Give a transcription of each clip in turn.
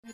Hi,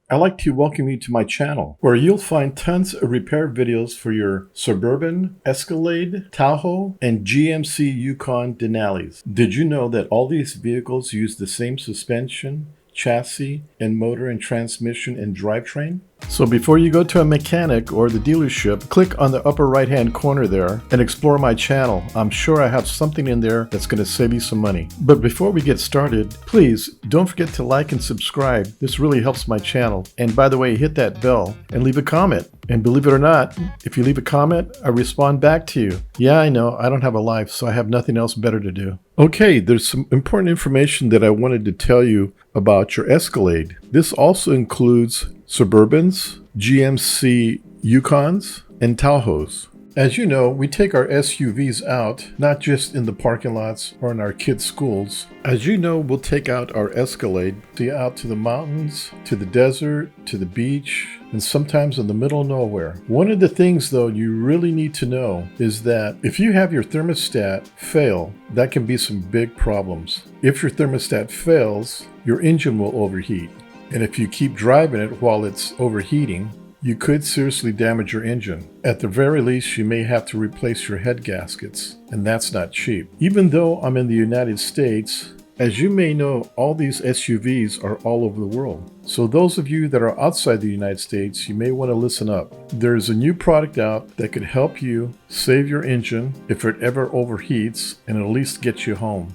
I'd like to welcome you to my channel, where you'll find tons of repair videos for your Suburban, Escalade, Tahoe, and GMC Yukon Denali's. Did you know that all these vehicles use the same suspension, chassis, and motor and transmission and drivetrain? So before you go to a mechanic or the dealership, click on the upper right hand corner there and explore my channel. I'm sure I have something in there that's going to save you some money. But before we get started, please don't forget to like and subscribe. This really helps my channel. And by the way, hit that bell and leave a comment. And believe it or not, if you leave a comment, I respond back to you. Yeah, I know, I don't have a life, so I have nothing else better to do. Okay, there's some important information that I wanted to tell you about your Escalade. This also includes Suburbans, GMC Yukons, and Tahoes. As you know, we take our SUVs out, not just in the parking lots or in our kids' schools. As you know, we'll take out our Escalade out to the mountains, to the desert, to the beach, and sometimes in the middle of nowhere. One of the things, though, you really need to know is that if you have your thermostat fail, that can be some big problems. If your thermostat fails, your engine will overheat. And if you keep driving it while it's overheating, you could seriously damage your engine. At the very least, you may have to replace your head gaskets, and that's not cheap. Even though I'm in the United States, as you may know, all these SUVs are all over the world. So those of you that are outside the United States, you may want to listen up. There's a new product out that could help you save your engine if it ever overheats and at least get you home.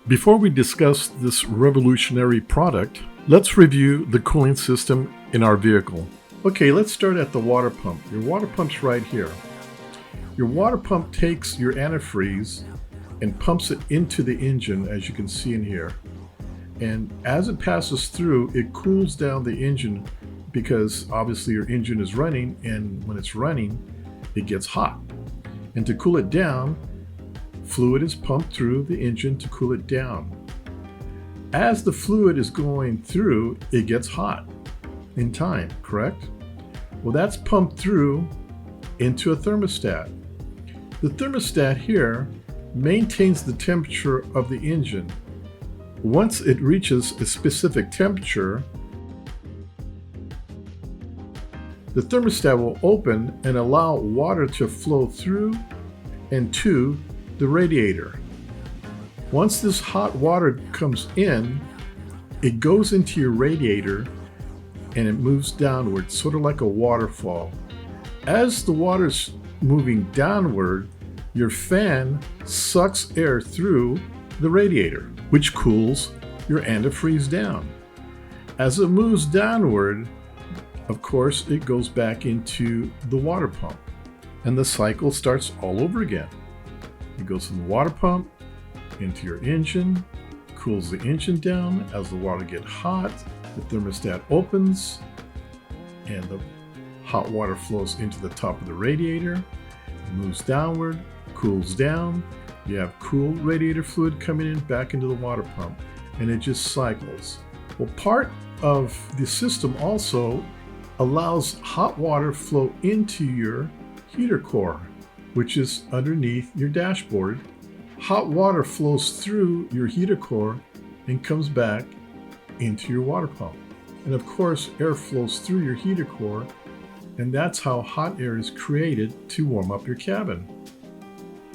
Before we discuss this revolutionary product, let's review the cooling system in our vehicle. Okay, let's start at the water pump. Your water pump's right here. Your water pump takes your antifreeze and pumps it into the engine, as you can see in here. And as it passes through, it cools down the engine because obviously your engine is running, and when it's running, it gets hot. And to cool it down, fluid is pumped through the engine to cool it down. As the fluid is going through, it gets hot in time, correct? Well, that's pumped through into a thermostat. The thermostat here maintains the temperature of the engine. Once it reaches a specific temperature, the thermostat will open and allow water to flow through and to the radiator. Once this hot water comes in, it goes into your radiator and it moves downward, sort of like a waterfall. As the water's moving downward, your fan sucks air through the radiator, which cools your antifreeze down. As it moves downward, of course, it goes back into the water pump, and the cycle starts all over again. It goes from the water pump into your engine, cools the engine down. As the water gets hot, the thermostat opens and the hot water flows into the top of the radiator, it moves downward, cools down. You have cool radiator fluid coming in back into the water pump, and it just cycles. Well, part of the system also allows hot water flow into your heater core, which is underneath your dashboard. Hot water flows through your heater core and comes back into your water pump. And of course, air flows through your heater core, and that's how hot air is created to warm up your cabin.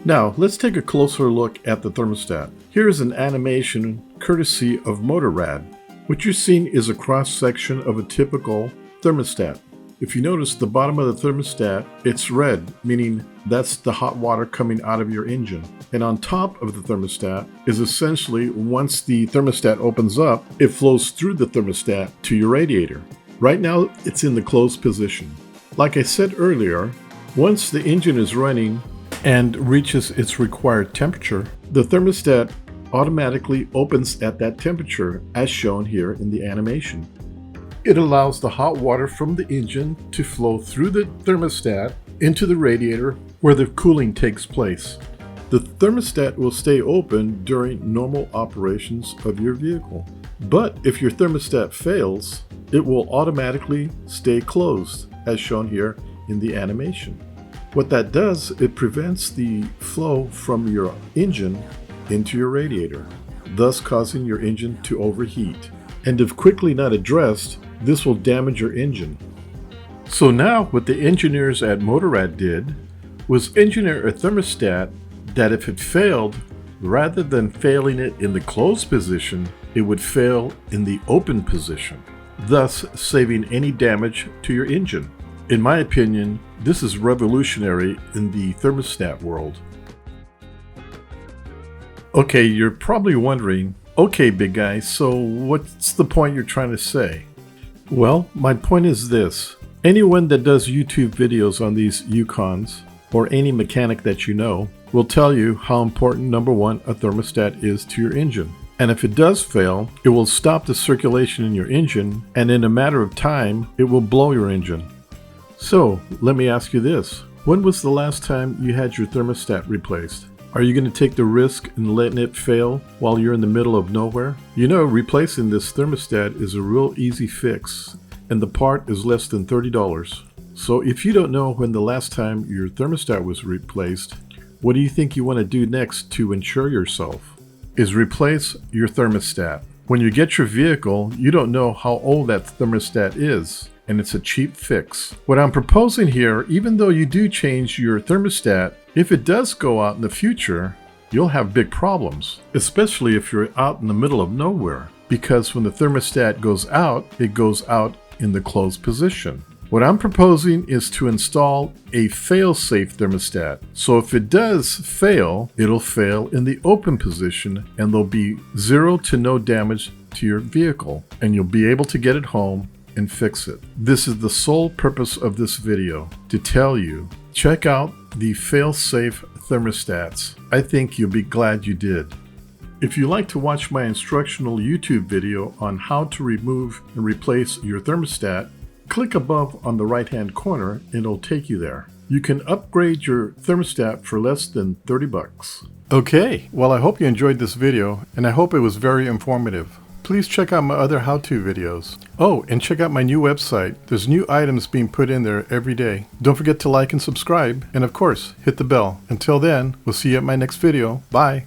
Now, let's take a closer look at the thermostat. Here's an animation courtesy of Motorrad. What you're seeing is a cross-section of a typical thermostat. If you notice the bottom of the thermostat, it's red, meaning that's the hot water coming out of your engine. And on top of the thermostat is essentially, once the thermostat opens up, it flows through the thermostat to your radiator. Right now, it's in the closed position. Like I said earlier, once the engine is running and reaches its required temperature, the thermostat automatically opens at that temperature, as shown here in the animation. It allows the hot water from the engine to flow through the thermostat into the radiator where the cooling takes place. The thermostat will stay open during normal operations of your vehicle. But if your thermostat fails, it will automatically stay closed, as shown here in the animation. What that does, it prevents the flow from your engine into your radiator, thus causing your engine to overheat. And if quickly not addressed, this will damage your engine. So now what the engineers at Motorrad did was engineer a thermostat that if it failed, rather than failing it in the closed position, it would fail in the open position, thus saving any damage to your engine. In my opinion, this is revolutionary in the thermostat world. Okay, you're probably wondering, okay, big guy, so what's the point you're trying to say? Well, my point is this. Anyone that does YouTube videos on these Yukons, or any mechanic that you know, will tell you how important, number one, a thermostat is to your engine. And if it does fail, it will stop the circulation in your engine, and in a matter of time, it will blow your engine. So, let me ask you this. When was the last time you had your thermostat replaced? Are you going to take the risk in letting it fail while you're in the middle of nowhere? You know, replacing this thermostat is a real easy fix, and the part is less than $30. So if you don't know when the last time your thermostat was replaced, what do you think you want to do next to insure yourself? Is replace your thermostat. When you get your vehicle, you don't know how old that thermostat is, and it's a cheap fix. What I'm proposing here, even though you do change your thermostat, if it does go out in the future, you'll have big problems, especially if you're out in the middle of nowhere, because when the thermostat goes out, it goes out in the closed position. What I'm proposing is to install a fail-safe thermostat. So if it does fail, it'll fail in the open position and there'll be zero to no damage to your vehicle, and you'll be able to get it home and fix it. This is the sole purpose of this video, to tell you, check out the fail-safe thermostats. I think you'll be glad you did. If you like to watch my instructional YouTube video on how to remove and replace your thermostat, click above on the right-hand corner and it'll take you there. You can upgrade your thermostat for less than 30 bucks. Okay, well, I hope you enjoyed this video and I hope it was very informative. Please check out my other how-to videos. Oh, and check out my new website. There's new items being put in there every day. Don't forget to like and subscribe, and of course, hit the bell. Until then, we'll see you at my next video. Bye.